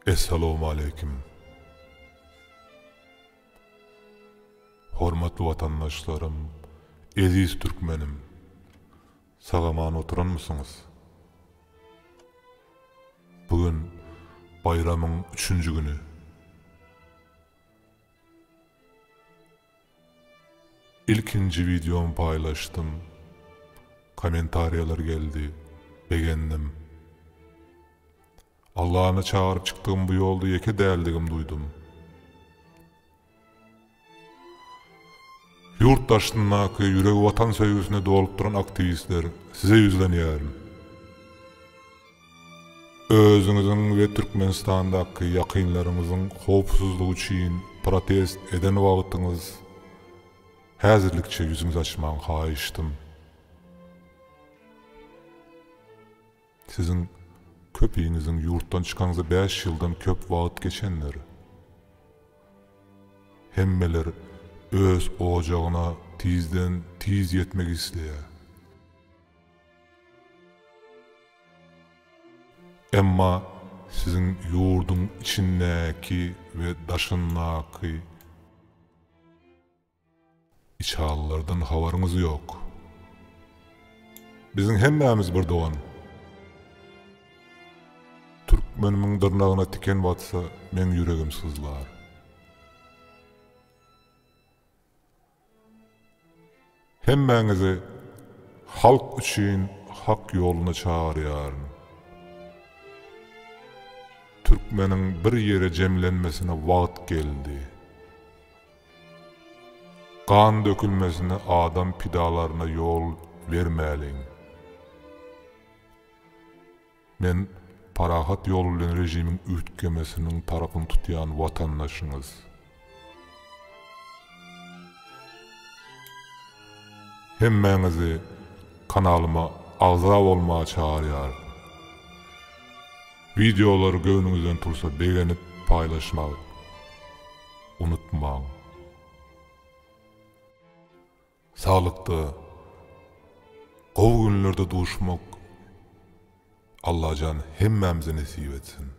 Esselamu aleyküm. Hormatly vatandaşlarım, eziz türkmenim. Sagaman oturan mısınız? Bugün bayramın 3. günü. İlkinci videomu paylaştım. Komentaryalar geldi. Beğendim. Allah'ını çağırıp çıktığım bu yolda yeke däldigim duydum. Yurttaşlaryndaky ýüregi watan söýgüsine dolup duran aktivistler, size yüzlenýärim. Özüňiziň we Türkmenistandaky ýakynlaryňyzyň howpsuzlygy üçin protest eden wagtyňyz häzirlikçe ýüzüňizi açmagy haýyşdym. Siziň köpüňiziň ýurtdan çykanňyza 5 ýyldan köp wagt geçenler. Hemmeler öz ojagyna tizden tiz yetmek isleýär. Emma siziň ýurdun içindäki we daşyndaky içallardan habaryňyz ýok. Biziň hemmämiz bir dogan. Türkmenimin dyrnagyna tiken batsa, men ýüregim sızlar. Hemmäňizi halk üçin hak ýoluna çağırýaryn. Türkmeniň bir ýere jemlenmesine wagt geldi. Kan dökülmesine adam pidalaryna ýol bermäliň. Men parahat ýol bilen rejimiň üýtkemesiniň tarapyny tutýan watandaşyňyz. Hemmäňizi kanalyma agza bolmagy çağırýar. Videolary göwnüňizden tursa beğenip paýlaşmagy unutmaň. Sağlykda, gowy günlerde duşmak Allah'can hemmämize nesip etsin.